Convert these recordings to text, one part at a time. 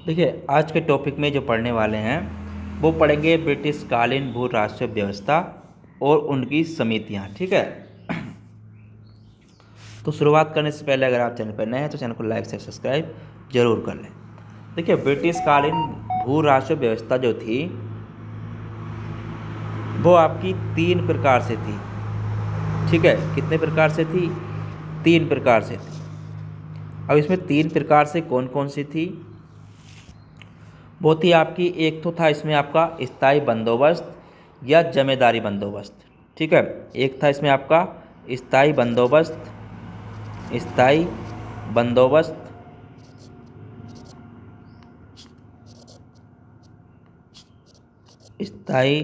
देखिए, आज के टॉपिक में जो पढ़ने वाले हैं वो पढ़ेंगे ब्रिटिश कालीन भू राजस्व व्यवस्था और उनकी समितियां। ठीक है, तो शुरुआत करने से पहले अगर आप चैनल पर नए हैं तो चैनल को लाइक से सब्सक्राइब जरूर कर लें। देखिए, ब्रिटिश कालीन भू राजस्व व्यवस्था जो थी वो आपकी 3 प्रकार से थी। ठीक है, कितने प्रकार से थी? 3 प्रकार से थी। अब इसमें 3 प्रकार से कौन कौन सी थी वो थी आपकी, एक तो था इसमें आपका स्थायी बंदोबस्त या जमींदारी बंदोबस्त। ठीक है, एक था इसमें आपका स्थायी बंदोबस्त, स्थायी बंदोबस्त, स्थायी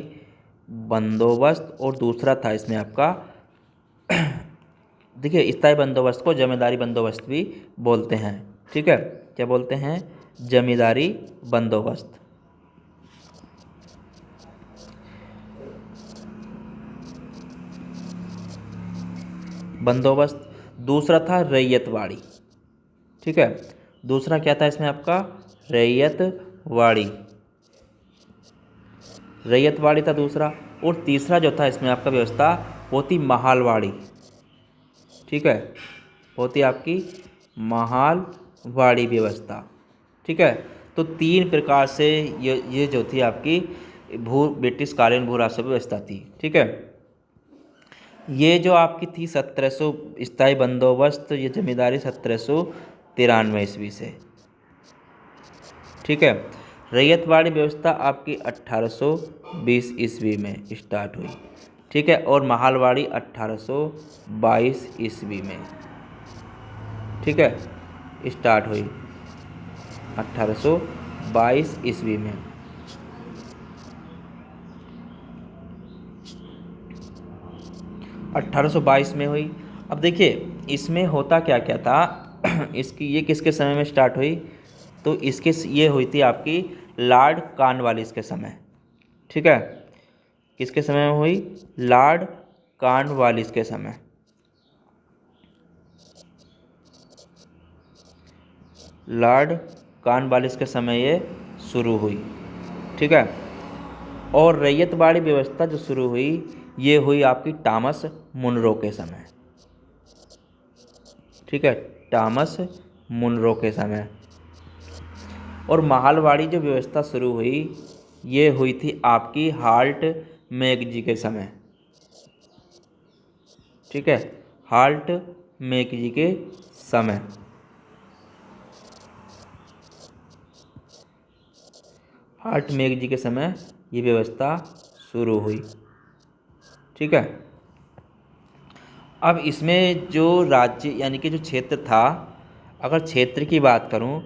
बंदोबस्त और दूसरा था इसमें आपका देखिए, स्थायी बंदोबस्त को जमींदारी बंदोबस्त भी बोलते हैं। ठीक है, क्या बोलते हैं? जमींदारी बंदोबस्त। बंदोबस्त। दूसरा था रैयतवाड़ी। ठीक है, दूसरा क्या था इसमें आपका? रैयतवाड़ी। रैयतवाड़ी था दूसरा। और तीसरा जो था इसमें आपका व्यवस्था वो थी महालवाड़ी। ठीक है, वो थी आपकी महालवाड़ी व्यवस्था। ठीक है, तो 3 प्रकार से ये जो थी आपकी ब्रिटिश कालीन भू राजस्व व्यवस्था थी। ठीक है, ये जो आपकी थी 1700 स्थायी बंदोबस्त, ये जमींदारी 1793 ईस्वी से। ठीक है, रैयतवाड़ी व्यवस्था आपकी 1820 ईस्वी में स्टार्ट हुई। ठीक है, और महालवाड़ी 1822 ईस्वी में। ठीक है, स्टार्ट हुई 1822 ईस्वी में। 1822 में हुई। अब देखिए, इसमें होता क्या क्या था इसकी, ये किसके समय में स्टार्ट हुई? तो इसके ये हुई थी आपकी लॉर्ड कॉर्नवालिस के समय। ठीक है, किसके समय में हुई? लॉर्ड कॉर्नवालिस के समय। लॉर्ड कॉर्नवालिस के समय ये शुरू हुई। ठीक है, और रैयतवाड़ी व्यवस्था जो शुरू हुई ये हुई आपकी टॉमस मुनरो के समय। ठीक है, टॉमस मुनरो के समय। और महालवाड़ी जो व्यवस्था शुरू हुई ये हुई थी आपकी हाल्ट मैगजी के समय। ठीक है, हाल्ट मैगजी के समय। हाल्ट मैगजी के समय ये व्यवस्था शुरू हुई। ठीक है, अब इसमें जो राज्य यानी कि जो क्षेत्र था, अगर क्षेत्र की बात करूं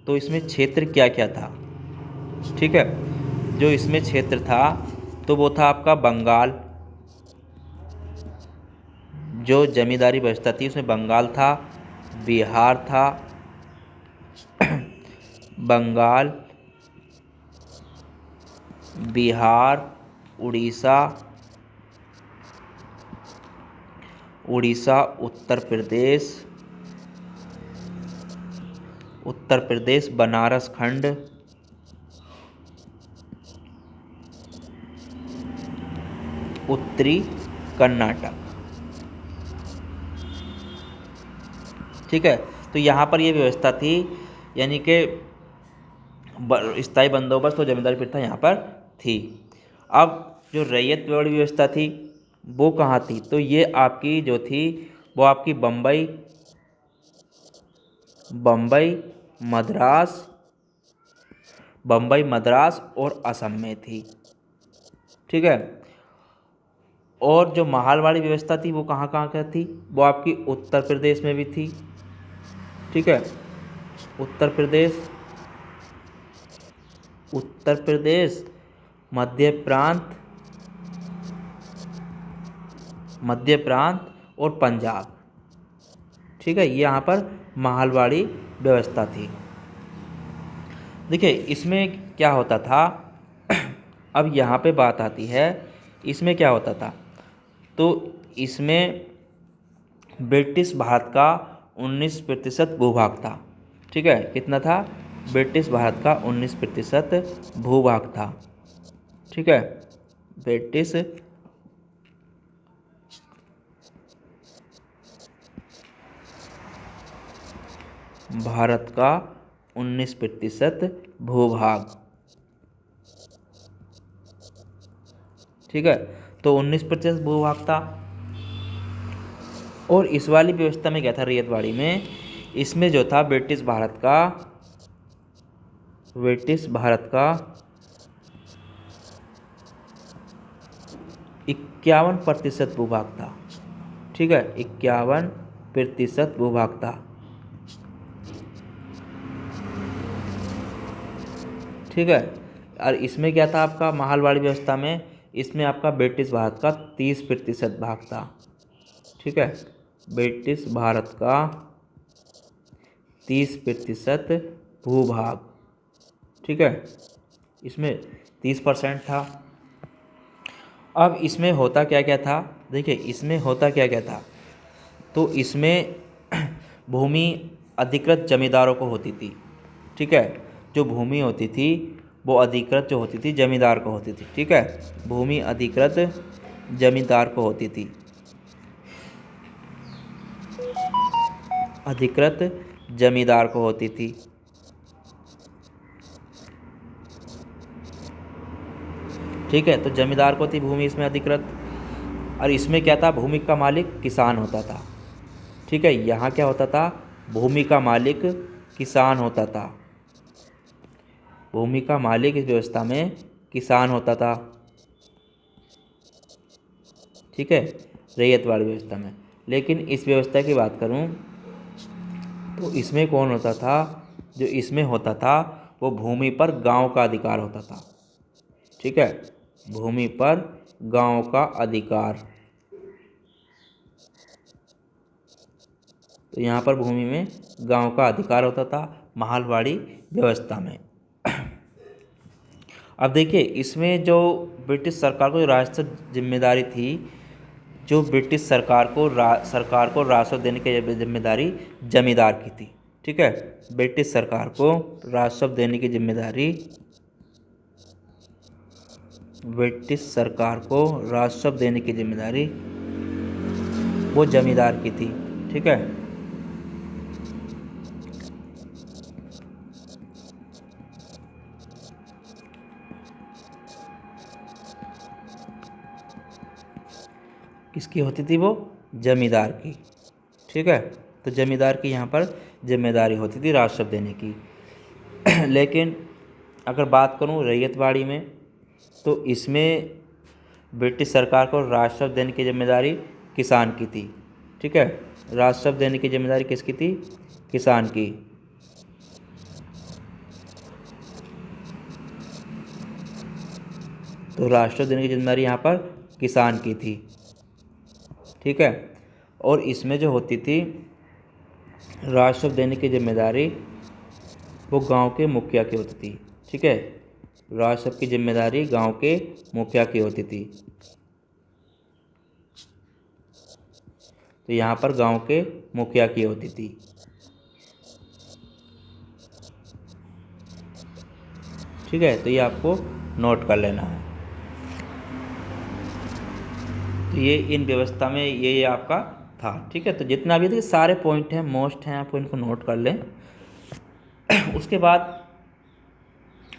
तो इसमें क्षेत्र क्या क्या था? ठीक है, जो इसमें क्षेत्र था तो वो था आपका बंगाल। जो जमींदारी व्यवस्था थी उसमें बंगाल था, बिहार था, बंगाल, बिहार, उड़ीसा, उत्तर प्रदेश, बनारस खंड, उत्तरी कर्नाटक। ठीक है, तो यहाँ पर ये व्यवस्था थी, यानी कि स्थायी बंदोबस्त और जमींदारी प्रथा यहाँ पर थी। अब जो रैयतवाड़ी व्यवस्था थी वो कहाँ थी? तो ये आपकी जो थी वो आपकी बम्बई, मद्रास, मद्रास और असम में थी। ठीक है, और जो महालवाड़ी व्यवस्था थी वो कहाँ कहाँ क्या थी? वो आपकी उत्तर प्रदेश में भी थी। ठीक है, उत्तर प्रदेश, मध्य प्रांत, और पंजाब। ठीक है, ये यहाँ पर महालवाड़ी व्यवस्था थी। देखिए, इसमें क्या होता था अब यहाँ पे बात आती है, इसमें क्या होता था? तो इसमें ब्रिटिश भारत का 19% भूभाग था। ठीक है, कितना था? ब्रिटिश भारत का 19% भूभाग था। ठीक है, ब्रिटिश भारत का 19% भूभाग। ठीक है, तो 19% भूभाग था। और इस वाली व्यवस्था में क्या था, रैयतवाड़ी में, इसमें जो था ब्रिटिश भारत का 51% भूभाग था। ठीक है, 51% भूभाग था। ठीक है, और इसमें क्या था आपका महालवाड़ी व्यवस्था में, इसमें आपका ब्रिटिश भारत का 30% भाग था। ठीक है, ब्रिटिश भारत का 30% भूभाग। ठीक है, इसमें 30% था। अब इसमें होता क्या क्या था, देखिए इसमें होता क्या क्या था, तो इसमें भूमि अधिकृत जमींदारों को होती थी। ठीक है, जो भूमि होती थी वो अधिकृत जो होती थी जमींदार को होती थी। ठीक है, भूमि अधिकृत जमींदार को होती थी, अधिकृत जमींदार को होती थी। ठीक है, तो जमींदार को थी भूमि इसमें अधिकृत। और इसमें क्या था, भूमि का मालिक किसान होता था। ठीक है, यहाँ क्या होता था, भूमि का मालिक किसान होता था। भूमि का मालिक इस व्यवस्था में किसान होता था। ठीक है, रैयतवाड़ी व्यवस्था में। लेकिन इस व्यवस्था की बात करूं तो इसमें कौन होता था, जो इसमें होता था वो भूमि पर गांव का अधिकार होता था। ठीक है, भूमि पर गांव का अधिकार। तो यहाँ पर भूमि में गांव का अधिकार होता था महालवाड़ी व्यवस्था में। अब देखिए इसमें जो ब्रिटिश सरकार को राजस्व जिम्मेदारी थी, जो ब्रिटिश सरकार को राजस्व देने की जिम्मेदारी जमींदार की थी। ठीक है, ब्रिटिश सरकार को राजस्व देने की जिम्मेदारी, ब्रिटिश सरकार को राजस्व देने की जिम्मेदारी वो जमींदार की थी। ठीक है, किसकी होती थी, वो जमींदार की। ठीक है, तो जमींदार की यहाँ पर जिम्मेदारी होती थी राजस्व देने की। लेकिन अगर बात करूँ रैयतवाड़ी में, तो इसमें ब्रिटिश सरकार को राजस्व देने की जिम्मेदारी किसान की थी। ठीक है, राजस्व देने की जिम्मेदारी किसकी थी, किसान की। तो राजस्व देने की जिम्मेदारी यहाँ पर किसान की थी। ठीक है, और इसमें जो होती थी राजस्व देने की जिम्मेदारी वो गांव के मुखिया की होती थी। ठीक है, राजस्व की जिम्मेदारी गांव के मुखिया की होती थी। तो यहाँ पर गांव के मुखिया की होती थी। ठीक है, तो ये आपको नोट कर लेना है। तो ये इन व्यवस्था में ये आपका था। ठीक है, तो जितना भी सारे पॉइंट हैं मोस्ट हैं, आप इनको नोट कर लें। उसके बाद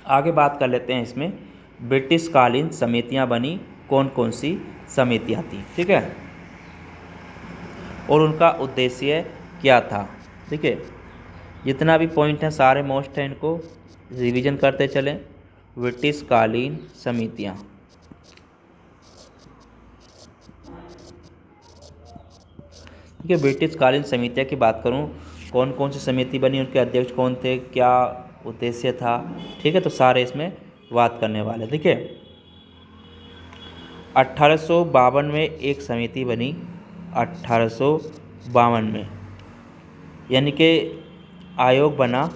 आगे बात कर लेते हैं इसमें ब्रिटिश कालीन समितियां बनी, कौन कौन सी समितियां थी। ठीक है, और उनका उद्देश्य क्या था। ठीक है, जितना भी पॉइंट हैं सारे मोस्ट हैं, इनको रिवीजन करते चलें। ब्रिटिश कालीन समितियां, ठीक है, ब्रिटिश कालीन समितियां की बात करूं, कौन कौन सी समिति बनी, उनके अध्यक्ष कौन थे, क्या उद्देश्य था। ठीक है, तो सारे इसमें बात करने वाले। देखिए 1852 में एक समिति बनी, 1852 में, यानी कि आयोग बना।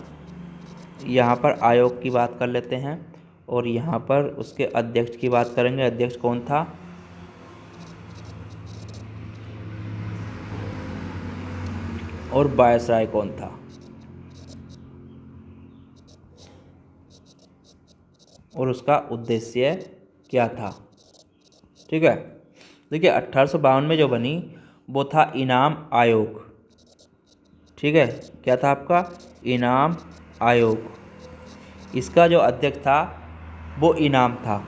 यहाँ पर आयोग की बात कर लेते हैं और यहाँ पर उसके अध्यक्ष की बात करेंगे। अध्यक्ष कौन था, और वायसराय कौन था। और उसका उद्देश्य क्या था। ठीक है, देखिए 1852 में जो बनी वो था इनाम आयोग। ठीक है, क्या था आपका? इनाम आयोग। इसका जो अध्यक्ष था वो इनाम था।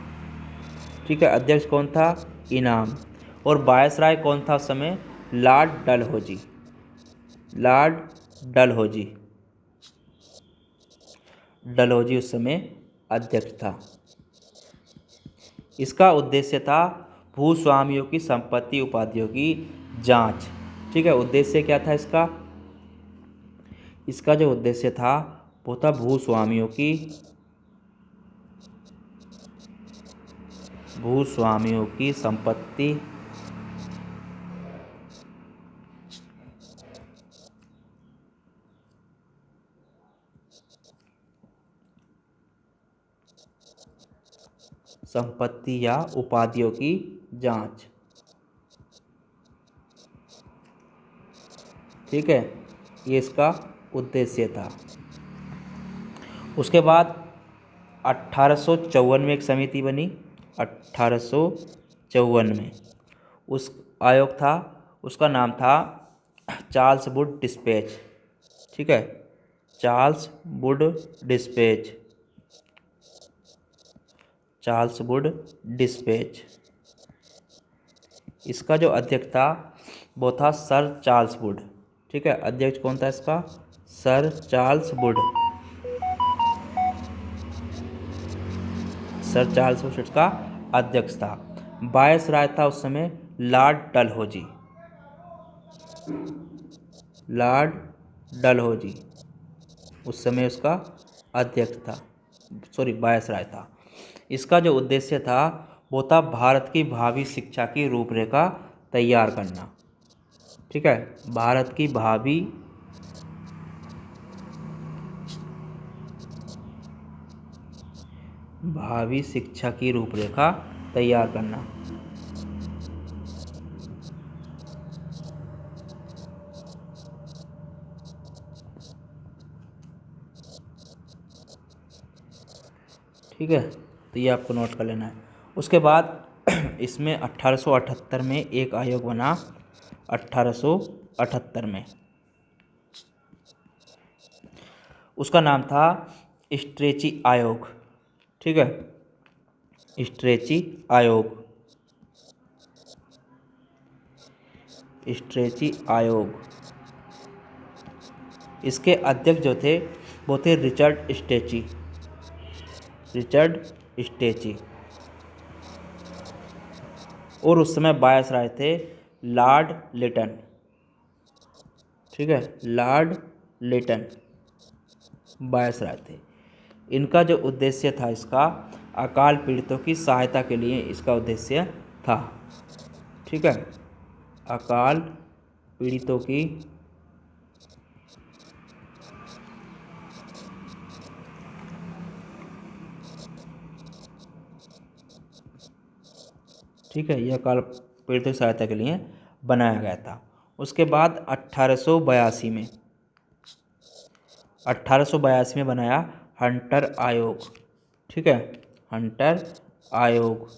ठीक है, अध्यक्ष कौन था? इनाम। और वायसराय कौन था उस समय? लॉर्ड डलहौजी। लॉर्ड डलहौजी। डलहौजी उस समय अध्यक्ष था। इसका उद्देश्य था भूस्वामियों की संपत्ति उपाधियों की जांच। ठीक है, उद्देश्य क्या था इसका? इसका जो उद्देश्य था वो था भूस्वामियों की संपत्ति या उपाधियों की जांच। ठीक है, ये इसका उद्देश्य था। उसके बाद 1854 में एक समिति बनी। 1854 में उस आयोग था, उसका नाम था चार्ल्स वुड डिस्पैच। ठीक है, Charles Wood dispatch. Charles Wood dispatch. इसका जो अध्यक्ष था वो था सर चार्ल्स वुड। ठीक है, अध्यक्ष कौन था इसका? Sir Charles Wood. Sir Charles Wood इसका अध्यक्ष था। वायसराय था उस समय लॉर्ड डलहौजी। लॉर्ड डलहौजी उस समय उसका अध्यक्ष था, सॉरी वायसराय था। इसका जो उद्देश्य था वो था भारत की भावी शिक्षा की रूपरेखा तैयार करना। ठीक है, भारत की भावी शिक्षा की रूपरेखा तैयार करना। ठीक है, तो ये आपको नोट कर लेना है। उसके बाद इसमें 1878 में एक आयोग बना। 1878 में उसका नाम था स्ट्रेची आयोग। ठीक है, स्ट्रेची आयोग। स्ट्रेची आयोग। इसके अध्यक्ष जो थे वो थे रिचर्ड स्ट्रेची। Richard stretchy. और उस समय वायसराय थे लॉर्ड लिटन। ठीक है, लॉर्ड लिटन वायसराय थे। इनका जो उद्देश्य था इसका अकाल पीड़ितों की सहायता के लिए इसका उद्देश्य था। ठीक है, अकाल पीड़ितों की ठीक है, यह अकाल पीड़ितों की सहायता के लिए बनाया गया था। उसके बाद 1882 में 1882 में बनाया हंटर आयोग। ठीक है, हंटर आयोग।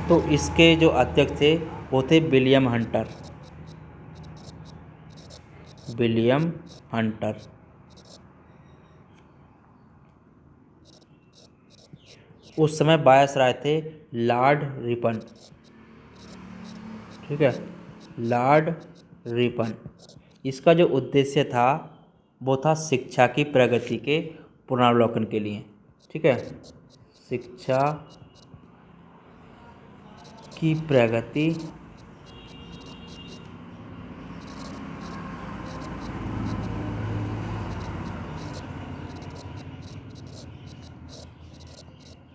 तो इसके जो अध्यक्ष थे वो थे विलियम हंटर। William Hunter. उस समय वायसराय थे लॉर्ड रिपन। ठीक है, लॉर्ड रिपन। इसका जो उद्देश्य था वो था शिक्षा की प्रगति के पुनर्वलोकन के लिए। ठीक है, शिक्षा की प्रगति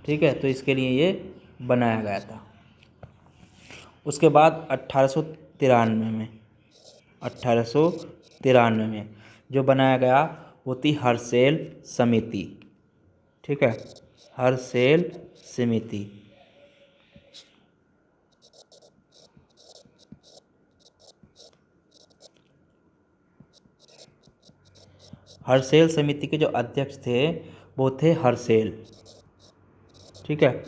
ठीक है, तो इसके लिए ये बनाया गया था। उसके बाद 1893 में जो बनाया गया वो थी हर्सेल समिति। ठीक है, हर्सेल समिति। हर्षेल समिति के जो अध्यक्ष थे वो थे हर्षेल। ठीक है,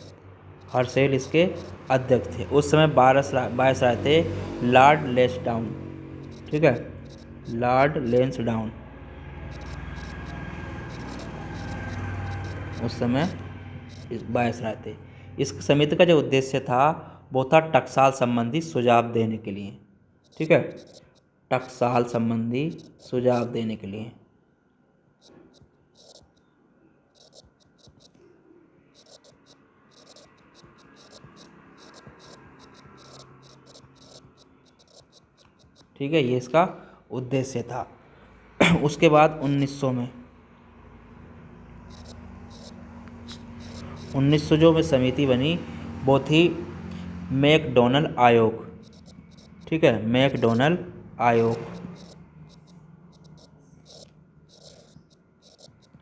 हर्षेल इसके अध्यक्ष थे। उस समय वायसराय थे लॉर्ड लेंसडाउन। ठीक है, लॉर्ड लेंसडाउन उस समय वायसराय थे। इस समिति का जो उद्देश्य था वो था टकसाल संबंधी सुझाव देने के लिए। ठीक है, टकसाल संबंधी सुझाव देने के लिए। ठीक है, ये इसका उद्देश्य था। उसके बाद 1900 जो में समिति बनी वो थी मैकडॉनल्ड आयोग। ठीक है, मैकडॉनल्ड आयोग।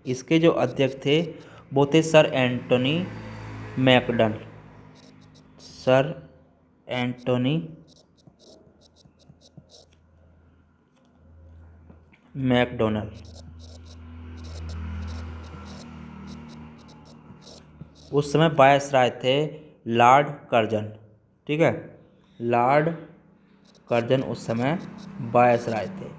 इसके जो अध्यक्ष थे वो थे sir Antony McDonald. Sir Antony McDonald. उस समय वायसराय थे लॉर्ड कर्जन। ठीक है, लॉर्ड कर्जन उस समय वायसराय थे।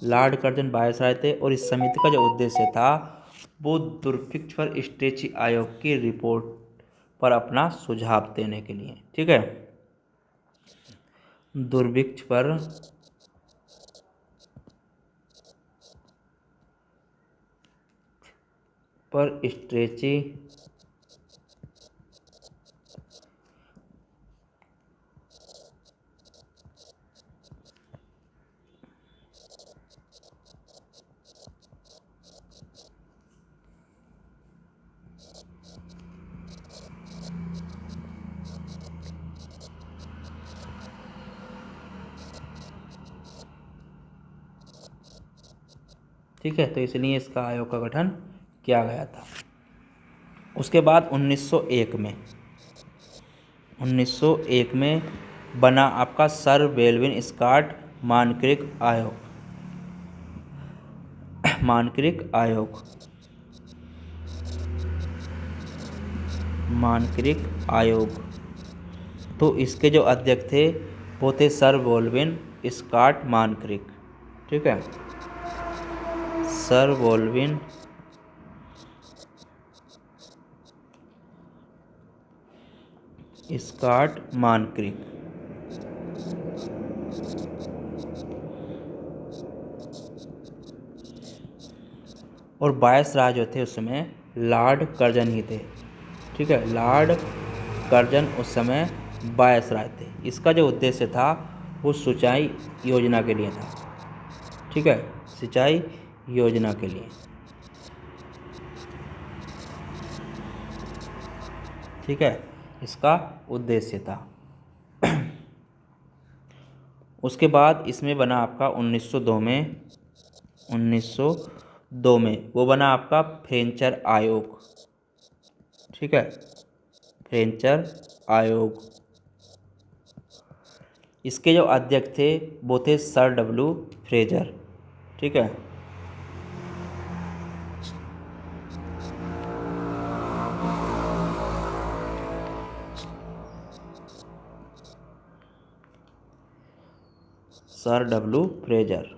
लॉर्ड कर्जन वायसराय थे और इस समिति का जो उद्देश्य था वो दुर्भिक्ष पर स्ट्रेची आयोग की रिपोर्ट पर अपना सुझाव देने के लिए। ठीक है, दुर्भिक्ष पर स्ट्रेची ठीक है, तो इसलिए इसका आयोग का गठन किया गया था। उसके बाद 1901 में बना आपका सर वेल्विन स्कॉट मानक्रिक आयोग। मानक्रिक आयोग। मानक्रिक आयोग। तो इसके जो अध्यक्ष थे वो थे सर वेल्विन स्कॉट मानक्रिक। ठीक है, सर वेल्विन स्कॉट मानक्रिक। और वायसराय जो थे उस समय लॉर्ड कर्जन ही थे। ठीक है, लॉर्ड कर्जन उस समय वायसराय थे। इसका जो उद्देश्य था वो सिंचाई योजना के लिए था। ठीक है, सिंचाई योजना के लिए। ठीक है, इसका उद्देश्य था। उसके बाद इसमें बना आपका 1902 में वो बना आपका फ्रेंचर आयोग। ठीक है, फ्रेंचर आयोग। इसके जो अध्यक्ष थे वो थे सर डब्ल्यू फ्रेजर। ठीक है, सर डब्ल्यू फ्रेजर।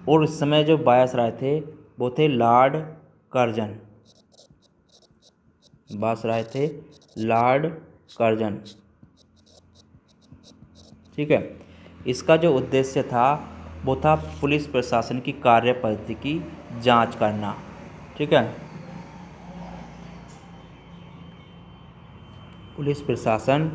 और इस समय जो वायसराय थे वो थे लॉर्ड कर्जन। वायसराय थे लॉर्ड कर्जन। ठीक है, इसका जो उद्देश्य था वो था पुलिस प्रशासन की कार्य पद्धति की जांच करना। ठीक है, पुलिस प्रशासन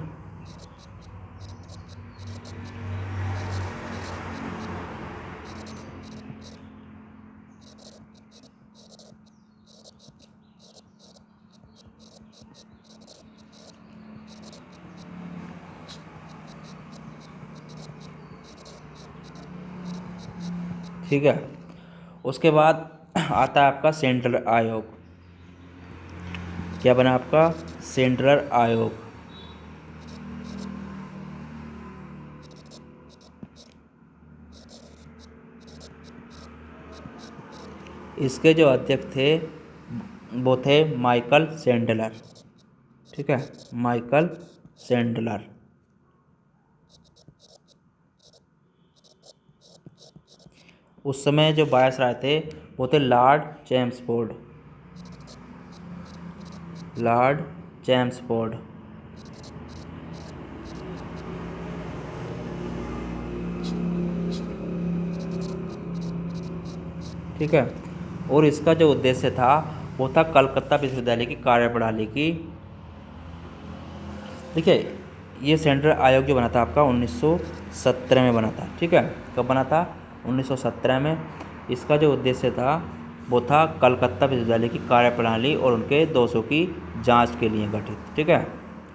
ठीक है। उसके बाद आता है आपका सेंट्रल आयोग। क्या बना आपका सेंडलर आयोग। इसके जो अध्यक्ष थे वो थे माइकल सैंडलर। ठीक है, माइकल सैंडलर। उस समय जो वायसराय थे वो थे लॉर्ड चैम्सफोर्ड। Lord Chelmsford. ठीक है, और इसका जो उद्देश्य था वो था कलकत्ता विश्वविद्यालय की कार्यप्रणाली की। ठीक है, ये सेंट्रल आयोग जो बना था आपका 1917 में बना था। ठीक है, कब बना था? 1917 में। इसका जो उद्देश्य था वो था कलकत्ता विश्वविद्यालय की कार्यप्रणाली और उनके दोषों की जांच के लिए गठित। ठीक है,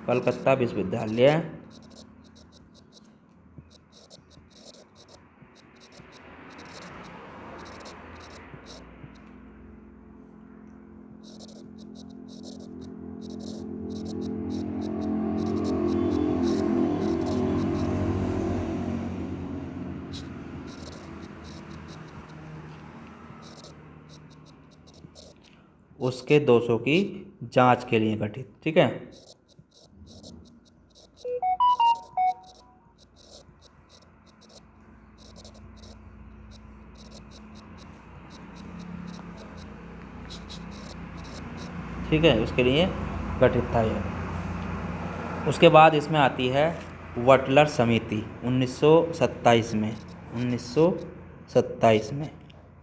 कलकत्ता विश्वविद्यालय। उसके दोषों की जांच के लिए गठित। ठीक है, ठीक है, उसके लिए गठित था यह। उसके बाद इसमें आती है बटलर समिति 1927 में। 1927 में।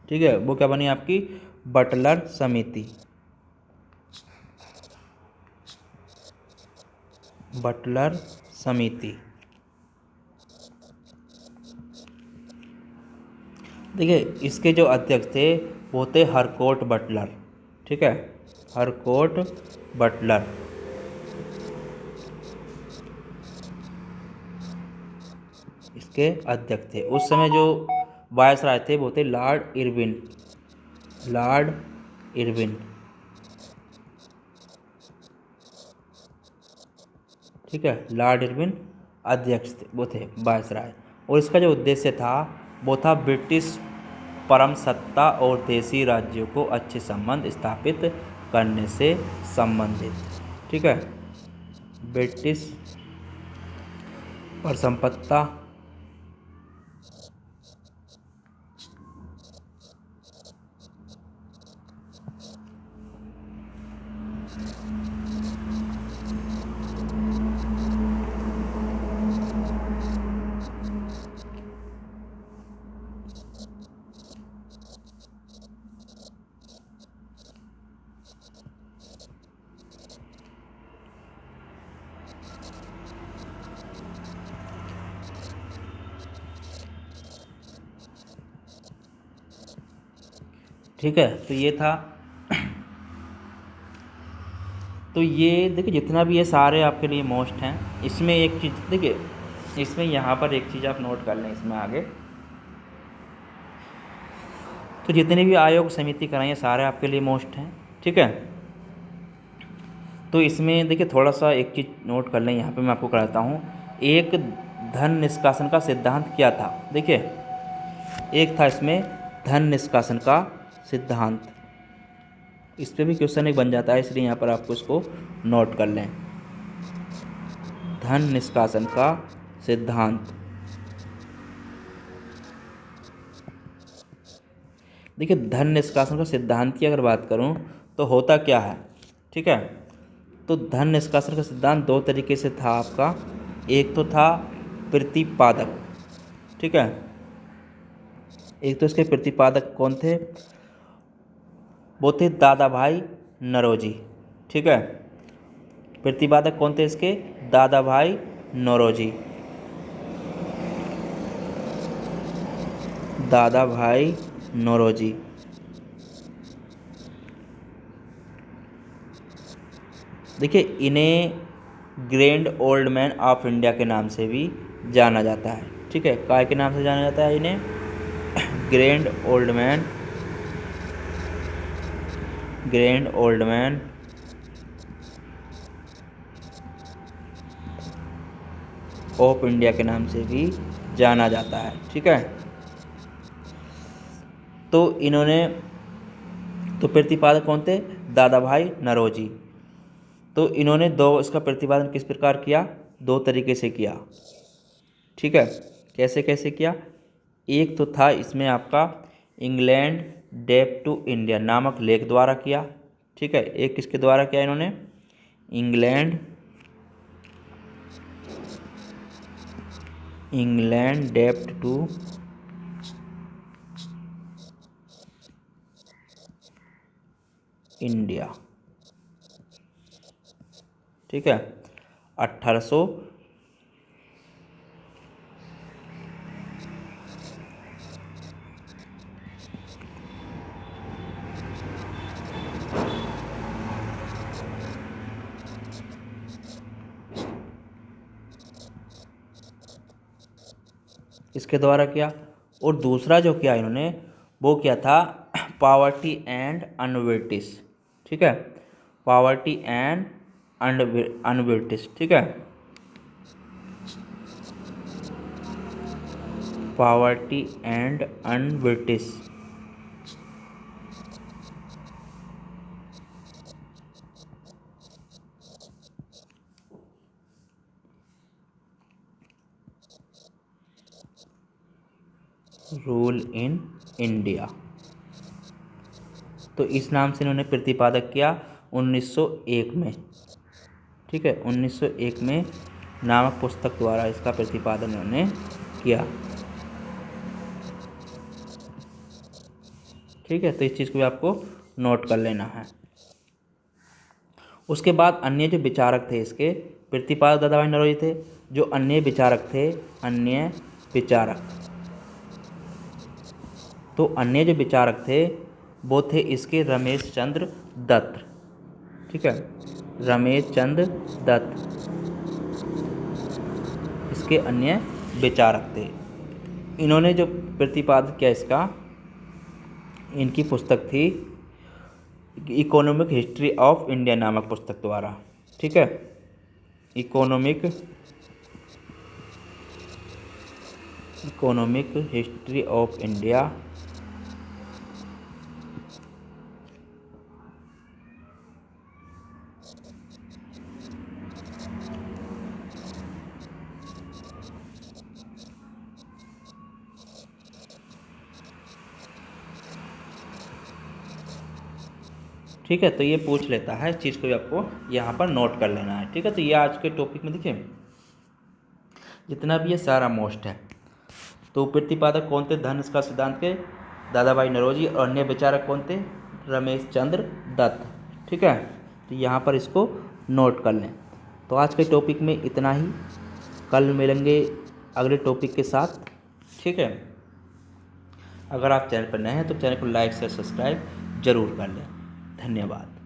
ठीक है, वो क्या बनी आपकी? बटलर समिति। बटलर समिति। देखिए, इसके जो अध्यक्ष थे वो थे हरकोट बटलर। ठीक है, हरकोट बटलर। इसके अध्यक्ष थे। उस समय जो वायसराय थे वो थे लॉर्ड इरविन। Lord Irwin. ठीक है, लॉर्ड इरविन अध्यक्ष थे, वो थे वायसराय। और इसका जो उद्देश्य था वो था ब्रिटिश परम सत्ता और देशी राज्यों को अच्छे संबंध स्थापित करने से संबंधित। ठीक है, ब्रिटिश परसंपत्ता ठीक है, तो ये था। तो ये देखिए, जितना भी ये सारे आपके लिए मोस्ट हैं, इसमें एक चीज़ देखिए, इसमें यहाँ पर एक चीज़ आप नोट कर लें इसमें आगे। तो जितने भी आयोग समिति कराएं सारे आपके लिए मोस्ट हैं। ठीक है, तो इसमें देखिए थोड़ा सा एक चीज़ नोट कर लें, यहाँ पे मैं आपको कराता हूँ। एक धन निष्कासन का सिद्धांत क्या था? देखिए, एक था इसमें धन निष्कासन का सिद्धांत। इस पर भी क्वेश्चन एक बन जाता है, इसलिए यहाँ पर आपको इसको नोट कर लें। धन निष्कासन का सिद्धांत। देखिए, धन निष्कासन का सिद्धांत की अगर बात करूँ तो होता क्या है? ठीक है, तो धन निष्कासन का सिद्धांत दो तरीके से था आपका। एक तो था प्रतिपादक। ठीक है, एक तो इसके प्रतिपादक कौन थे? वो थे दादा भाई नौरोजी। ठीक है, प्रतिपादक कौन थे इसके? दादा भाई नौरोजी। दादा भाई नौरोजी। देखिए, इन्हें grand old man of India के नाम से भी जाना जाता है। ठीक है, काय के नाम से जाना जाता है इन्हें? Grand old man. Grand old man of India के नाम से भी जाना जाता है। ठीक है, तो इन्होंने तो प्रतिपादक कौन थे? दादा भाई नौरोजी। तो इन्होंने इसका प्रतिपादन किस प्रकार किया? दो तरीके से किया। ठीक है, कैसे कैसे किया? एक तो था इसमें आपका इंग्लैंड डेप टू इंडिया नामक लेख द्वारा किया। ठीक है, एक किसके द्वारा किया इन्होंने? इंग्लैंड डेप्ट टू इंडिया। ठीक है, 1800 इसके द्वारा किया। और दूसरा जो किया इन्होंने वो क्या था? Poverty and un-British. ठीक है, पॉवर्टी एंड अनविटिस। ठीक है, poverty and un-British. Rule in India. तो इस नाम से इन्होंने प्रतिपादक किया 1901 में। ठीक है, 1901 में नामक पुस्तक द्वारा इसका प्रतिपादन इन्होंने किया। ठीक है, तो इस चीज़ को भी आपको नोट कर लेना है। उसके बाद अन्य जो विचारक थे इसके, प्रतिपादक दादा भाई नौरोजी थे। जो अन्य विचारक थे, अन्य विचारक, तो अन्य जो विचारक थे वो थे इसके रमेश चंद्र दत्त। ठीक है, रमेश चंद्र दत्त इसके अन्य विचारक थे। इन्होंने जो प्रतिपादन किया इसका, इनकी पुस्तक थी इकोनॉमिक हिस्ट्री ऑफ इंडिया नामक पुस्तक द्वारा। ठीक है, इकोनॉमिक हिस्ट्री ऑफ इंडिया। ठीक है, तो ये पूछ लेता है, इस चीज़ को भी आपको यहाँ पर नोट कर लेना है। ठीक है, तो ये आज के टॉपिक में देखिए जितना भी ये सारा मोस्ट है। तो प्रतिपादक कौन थे धन का सिद्धांत के? दादा भाई नौरोजी। और अन्य विचारक कौन थे? रमेश चंद्र दत्त। ठीक है, तो यहाँ पर इसको नोट कर लें। तो आज के टॉपिक में इतना ही, कल मिलेंगे अगले टॉपिक के साथ। ठीक है, अगर आप चैनल पर नए हैं तो चैनल को लाइक से सब्सक्राइब जरूर कर लें। धन्यवाद।